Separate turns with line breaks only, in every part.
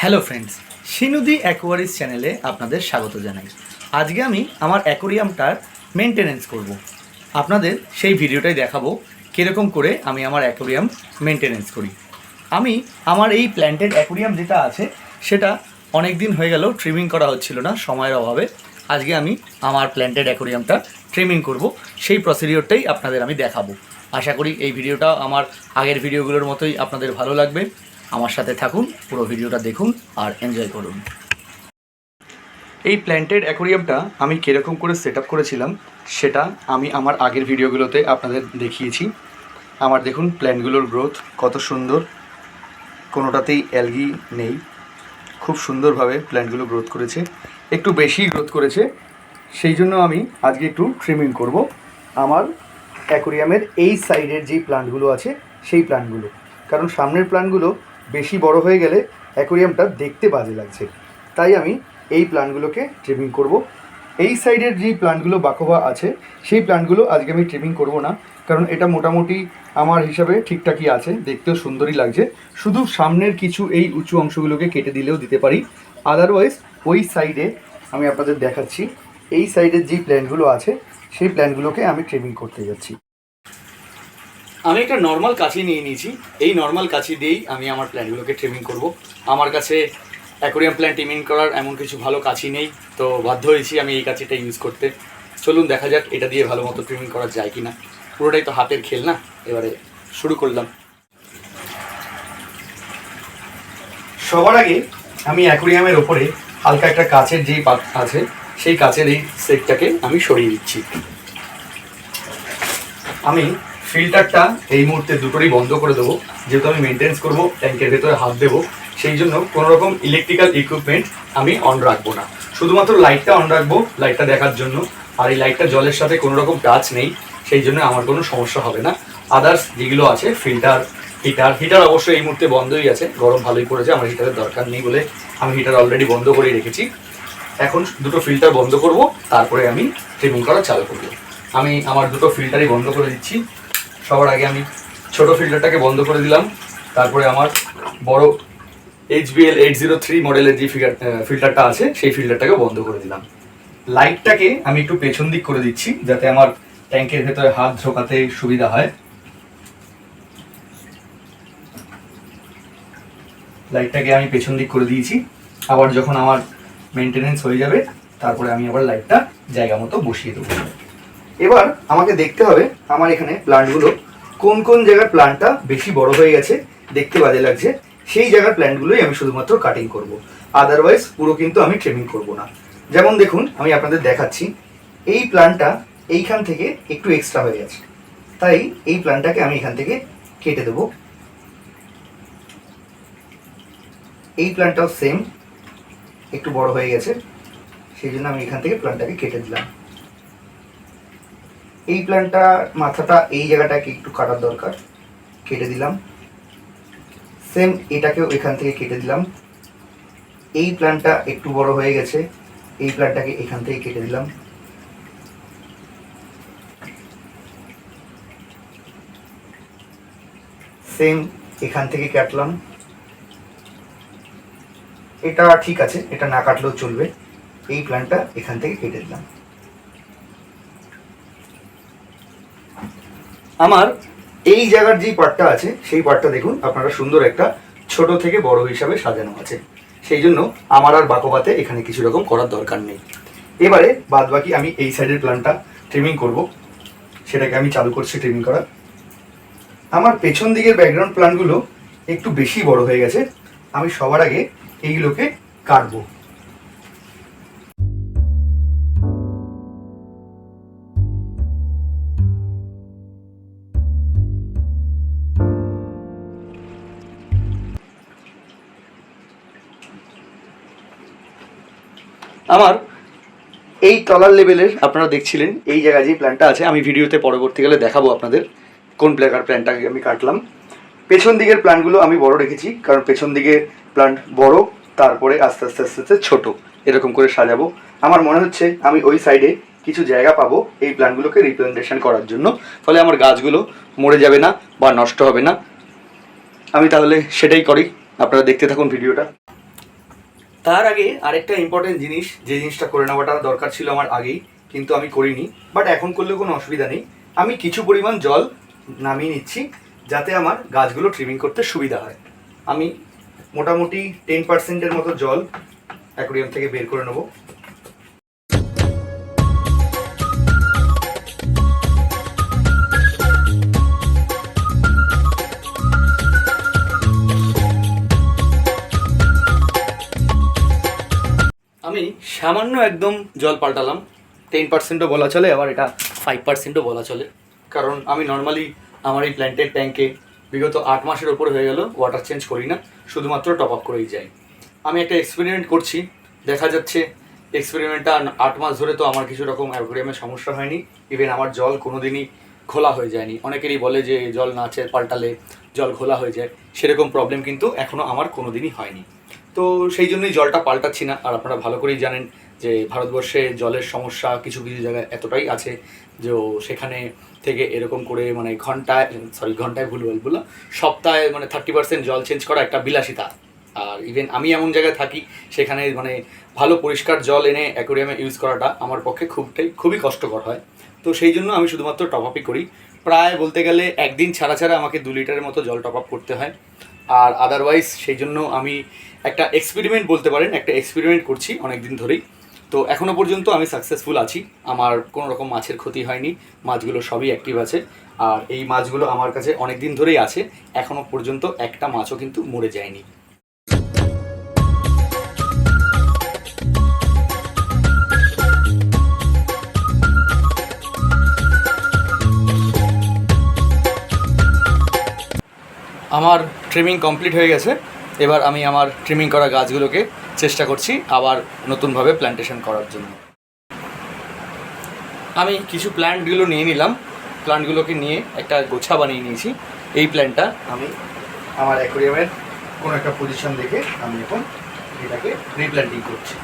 Hello friends, শিনুদি অ্যাকোয়ারিস চ্যানেলে আপনাদের স্বাগত জানাই। আজকে আমি আমার অ্যাকোরিয়ামটার মেনটেনেন্স করব। আপনাদের সেই ভিডিওটাই দেখাবো কীরকম করে আমি আমার অ্যাকোরিয়াম মেনটেনেন্স করি। আমি আমার এই প্ল্যান্টেড অ্যাকোরিয়াম যেটা আছে সেটা অনেক দিন হয়ে গেল ট্রিমিং করা হচ্ছিল না সময়ের অভাবে। আজকে আমি আমার প্ল্যান্টেড অ্যাকোরিয়ামটা ট্রিমিং করব, সেই প্রসিডিওরটাই আপনাদের আমি দেখাবো। আশা করি এই ভিডিওটা আমার আগের ভিডিওগুলোর মতোই আপনাদের ভালো লাগবে। আমার সাথে থাকুন, পুরো ভিডিওটা দেখুন আর এনজয় করুন। এই প্ল্যান্টেড অ্যাকোরিয়ামটা আমি কীরকম করে সেট আপ করেছিলাম সেটা আমি আমার আগের ভিডিওগুলোতে আপনাদের দেখিয়েছি। আমার দেখুন প্ল্যান্টগুলোর গ্রোথ কত সুন্দর, কোনোটাতেই অ্যালগি নেই, খুব সুন্দরভাবে প্ল্যান্টগুলো গ্রোথ করেছে, একটু বেশি গ্রোথ করেছে। সেই জন্য আমি আজকে একটু ট্রিমিং করব আমার অ্যাকোরিয়ামের এই সাইডের যেই প্ল্যান্টগুলো আছে সেই প্ল্যান্টগুলো, কারণ সামনের প্ল্যান্টগুলো বেশি বড় হয়ে গেলে অ্যাকোরিয়ামটা দেখতে বাজে লাগছে। তাই আমি এই প্ল্যান্টগুলোকে ট্রিমিং করব। এই সাইডের যে প্ল্যান্টগুলো বাকোবা আছে সেই প্ল্যান্টগুলো আজকে আমি ট্রিমিং করব না, কারণ এটা মোটামুটি আমার হিসাবে ঠিকঠাকই আছে, দেখতেও সুন্দরই লাগছে। শুধু সামনের কিছু এই উঁচু অংশগুলোকে কেটে দিলেও দিতে পারি। আদারওয়াইজ ওই সাইডে আমি আপনাদের দেখাচ্ছি, এই সাইডের যে প্ল্যান্টগুলো আছে সেই প্ল্যান্টগুলোকে আমি ট্রিমিং করতে যাচ্ছি। আমি একটা নর্মাল কাঁচি নিয়ে নিয়েছি, এই নর্মাল কাঁচি দিয়েই আমি আমার প্ল্যান্টগুলোকে ট্রিমিং করব। আমার কাছে অ্যাকোরিয়াম প্ল্যান্ট ট্রিমিং করার এমন কিছু ভালো কাঁচি নেই, তো বাধ্য হয়েছি আমি এই কাঁচিটা ইউজ করতে। চলুন দেখা যাক এটা দিয়ে ভালো মতো ট্রিমিং করা যায় কি না। পুরোটাই তো হাতের খেল না। এবারে শুরু করলাম। সবার আগে আমি অ্যাকোরিয়ামের ওপরে হালকা একটা কাঁচের যেই পাত আছে সেই কাঁচের এই সেটটাকে আমি সরিয়ে দিচ্ছি। আমি ফিল্টারটা এই মুহূর্তে দুটোরই বন্ধ করে দেবো, যেহেতু আমি মেনটেন্স করবো, ট্যাঙ্কের ভেতরে হাত দেবো, সেই জন্য কোনো রকম ইলেকট্রিক্যাল ইকুইপমেন্ট আমি অন রাখবো না। শুধুমাত্র লাইটটা অন রাখবো, লাইটটা দেখার জন্য। আর এই লাইটটা জলের সাথে কোনো রকম টাচ নেই, সেই জন্য আমার কোনো সমস্যা হবে না। আদার্স যেগুলো আছে ফিল্টার, হিটার অবশ্যই এই মুহূর্তে বন্ধই আছে, গরম ভালোই পড়েছে, আমার হিটারের দরকার নেই বলে আমি হিটার অলরেডি বন্ধ করে রেখেছি। এখন দুটো ফিল্টার বন্ধ করব, তারপরে আমি ট্রিমিং করা চালু করব। আমি আমার দুটো ফিল্টারই বন্ধ করে দিচ্ছি। সবার আগে আমি ছোট ফিল্টারটাকে বন্ধ করে দিলাম, তারপরে আমার বড় HBL 803 মডেলের যে ফিল্টারটা আছে সেই ফিল্টারটাকে বন্ধ করে দিলাম। লাইটটাকে আমি একটু পেছন দিক করে দিচ্ছি যাতে আমার ট্যাঙ্কের ভেতরে হাত ঢোকাতে সুবিধা হয়। লাইটটাকে আমি পেছন দিক করে দিয়েছি। আবার যখন আমার মেনটেনেন্স হয়ে যাবে তারপরে আমি আবার লাইটটা জায়গা মতো বসিয়ে দেবো। এবার আমাকে দেখতে হবে আমার এখানে প্ল্যান্টগুলো কোন কোন জায়গার প্ল্যান্টটা বেশি বড় হয়ে গেছে, দেখতে বাজে লাগছে, সেই জায়গার প্ল্যান্টগুলোই আমি শুধুমাত্র কাটিং করব। আদারওয়াইজ পুরো কিন্তু আমি ট্রিমিং করব না। যেমন দেখুন আমি আপনাদের দেখাচ্ছি, এই প্ল্যান্টটা এইখান থেকে একটু এক্সট্রা হয়ে গেছে, তাই এই প্ল্যান্টটাকে আমি এখান থেকে কেটে দেবো। এই প্ল্যান্টটাও সেম, একটু বড় হয়ে গেছে, সেই জন্য আমি এখান থেকে প্ল্যান্টটাকে কেটে দিলাম। এই প্ল্যান্টটা মাথাটা এই জায়গাটাকে একটু কাটার দরকার, কেটে দিলাম। সেম এটাকেও এখান থেকে কেটে দিলাম। এই প্ল্যান্টটা একটু বড় হয়ে গেছে, এই প্ল্যান্টটাকে এখান থেকে কেটে দিলাম। সেম এখান থেকে কাটলাম। এটা ঠিক আছে, এটা না কাটলেও চলবে। এই প্ল্যান্টটা এখান থেকে কেটে দিলাম। আমার এই জায়গার যে পার্টটা আছে সেই পার্টটা দেখুন আপনারা সুন্দর একটা ছোট থেকে বড় হিসাবে সাজানো আছে, সেই জন্য আমার আর বাকোবাতে এখানে কিছু রকম করার দরকার নেই। এবারে বাদ বাকি আমি এই সাইডের প্ল্যান্টটা ট্রিমিং করব, সেটাকে আমি চালু করছি ট্রিমিং করা। আমার পেছন দিকের ব্যাকগ্রাউন্ড প্ল্যান্টগুলো একটু বেশি বড় হয়ে গেছে, আমি সবার আগে এইগুলোকে কাটবো। আমার এই তলার লেভেলের আপনারা দেখছিলেন এই জায়গায় যে প্ল্যান্টটা আছে, আমি ভিডিওতে পরবর্তীকালে দেখাবো আপনাদের কোন প্ল্যান্টটাকে আমি কাটলাম। পেছন দিকের প্ল্যান্টগুলো আমি বড় রেখেছি, কারণ পেছন দিকে প্ল্যান্ট বড়, তারপরে আস্তে আস্তে আস্তে আস্তে ছোটো, এরকম করে সাজাবো। আমার মনে হচ্ছে আমি ওই সাইডে কিছু জায়গা পাবো এই প্ল্যান্টগুলোকে রিপ্রেজেন্টেশন করার জন্য, ফলে আমার গাছগুলো মরে যাবে না বা নষ্ট হবে না। আমি তাহলে সেটাই করি, আপনারা দেখতে থাকুন ভিডিওটা। তার আগে আরেকটা ইম্পর্টেন্ট জিনিস, যে জিনিসটা করে নেওয়াটা দরকার ছিল আমার আগেই, কিন্তু আমি করিনি, বাট এখন করলে কোনো অসুবিধা নেই। আমি কিছু পরিমাণ জল নামিয়ে নিচ্ছি যাতে আমার গাছগুলো ট্রিমিং করতে সুবিধা হয়। আমি মোটামুটি 10%-এর মতো জল অ্যাকোয়ারিয়াম থেকে বের করে নেব। আমি সামান্য একদম জল পাল্টালাম, 10%ও বলা চলে, আবার এটা 5%ও বলা চলে, কারণ আমি নর্মালি আমার এই প্ল্যান্টের ট্যাঙ্কে বিগত 8 মাসের ওপর হয়ে গেল ওয়াটার চেঞ্জ করি না, শুধুমাত্র টপ আপ করেই যাই। আমি একটা এক্সপেরিমেন্ট করছি, দেখা যাচ্ছে এক্সপেরিমেন্টটা 8 মাস ধরে তো আমার কিছু রকম অ্যাকোয়ারিয়ামের সমস্যা হয়নি, ইভেন আমার জল কোনো দিনই খোলা হয়ে যায়নি। অনেকেরই বলে যে জল না পাল্টালে জল খোলা হয়ে যায়, সেরকম প্রবলেম কিন্তু এখনও আমার কোনো দিনই হয়নি। তো সেই জন্যই জলটা পাল্টাচ্ছি না। আর আপনারা ভালো করেই জানেন যে ভারতবর্ষে জলের সমস্যা কিছু কিছু জায়গায় এতটাই আছে যে সেখানে থেকে এরকম করে মানে ঘন্টায় ভুল বলবো, সপ্তাহে মানে 30% জল চেঞ্জ করা একটা বিলাসিতা। আর ইভেন আমি এমন জায়গায় থাকি সেখানে মানে ভালো পরিষ্কার জল এনে অ্যাকোয়ারিয়ামে ইউজ করাটা আমার পক্ষে খুবই কষ্টকর হয়। তো সেই জন্য আমি শুধুমাত্র টপ আপই করি। প্রায় বলতে গেলে একদিন ছাড়া ছাড়া আমাকে 2 লিটারের মতো জল টপ আপ করতে হয়। আর আদারওয়াইজ সেই জন্য আমি একটা এক্সপেরিমেন্ট বলতে পারেন, একটা এক্সপেরিমেন্ট করছি অনেক দিন ধরেই। তো এখনও পর্যন্ত আমি সাকসেসফুল আছি, আমার কোনো রকম মাছের ক্ষতি হয়নি, মাছগুলো সবই অ্যাক্টিভ আছে। আর এই মাছগুলো আমার কাছে অনেক দিন ধরেই আছে, এখনও পর্যন্ত একটা মাছও কিন্তু মরে যায়নি। আমার ট্রিমিং কমপ্লিট হয়ে গেছে। এবার আমি আমার ট্রিমিং করা গাছগুলোকে চেষ্টা করছি আবার নতুনভাবে প্ল্যান্টেশন করার জন্য। আমি কিছু প্ল্যান্টগুলো নিয়ে নিলাম, প্ল্যান্টগুলোকে নিয়ে একটা গোছা বানিয়ে নিয়েছি। এই প্ল্যান্টটা আমি আমার অ্যাকোয়ারিয়ামের কোনো একটা পজিশন দেখে আমি এখন এটাকে রিপ্ল্যান্টিং করছি।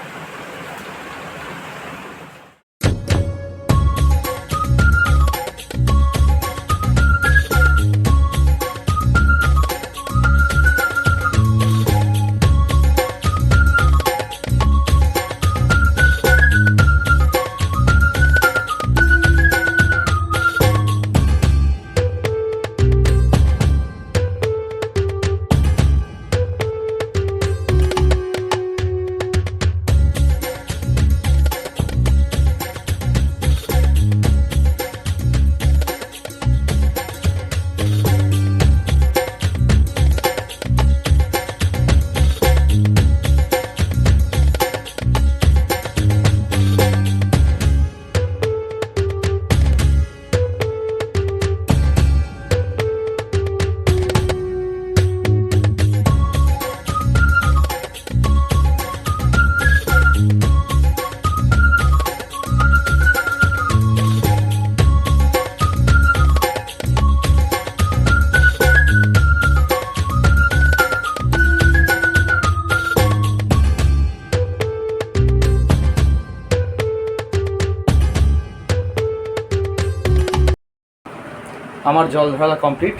আমার জল ঢালা কমপ্লিট।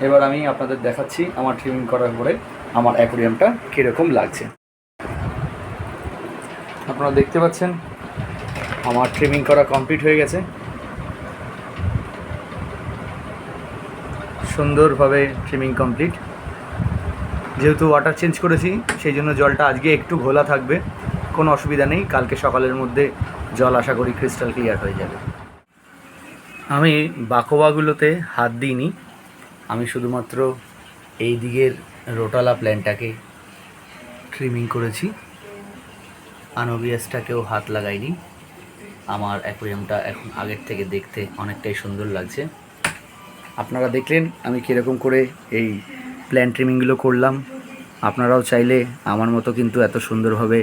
এবার আমি আপনাদের দেখাচ্ছি আমার ট্রিমিং করার পরে আমার অ্যাকোয়ারিয়ামটা কীরকম লাগছে। আপনারা দেখতে পাচ্ছেন আমার ট্রিমিং করা কমপ্লিট হয়ে গেছে, সুন্দরভাবে ট্রিমিং কমপ্লিট। যেহেতু ওয়াটার চেঞ্জ করেছি সেই জন্য জলটা আজকে একটু ঘোলা থাকবে, কোনো অসুবিধা নেই, কালকে সকালের মধ্যে জল আশা করি ক্রিস্টাল ক্লিয়ার হয়ে যাবে। আমি বাকোয়াগুলোতে হাত দিইনি, আমি শুধুমাত্র এই দিকের রোটালা প্ল্যান্টটাকে ট্রিমিং করেছি, আনোবিয়াসটাকেও হাত লাগাইনি। আমার অ্যাকোয়ারিয়ামটা এখন আগের থেকে দেখতে অনেকটাই সুন্দর লাগছে। আপনারা দেখলেন আমি কীরকম করে এই প্ল্যান্ট ট্রিমিংগুলো করলাম। আপনারাও চাইলে আমার মতো কিন্তু এত সুন্দরভাবে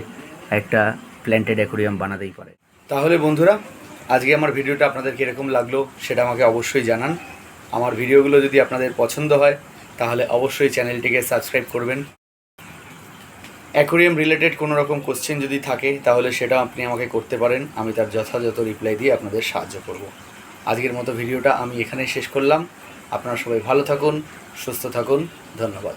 একটা প্ল্যান্টেড অ্যাকোয়ারিয়াম বানাতেই পারে। তাহলে বন্ধুরা, আজকে আমার ভিডিওটা আপনাদের কীরকম লাগলো সেটা আমাকে অবশ্যই জানান। আমার ভিডিওগুলো যদি আপনাদের পছন্দ হয় তাহলে অবশ্যই চ্যানেলটিকে সাবস্ক্রাইব করবেন। অ্যাকোয়ারিয়াম রিলেটেড কোনো রকম কোশ্চেন যদি থাকে তাহলে সেটা আপনি আমাকে করতে পারেন, আমি তার যথাযথ রিপ্লাই দিয়ে আপনাদের সাহায্য করব। আজকের মতো ভিডিওটা আমি এখানেই শেষ করলাম। আপনারা সবাই ভালো থাকুন, সুস্থ থাকুন, ধন্যবাদ।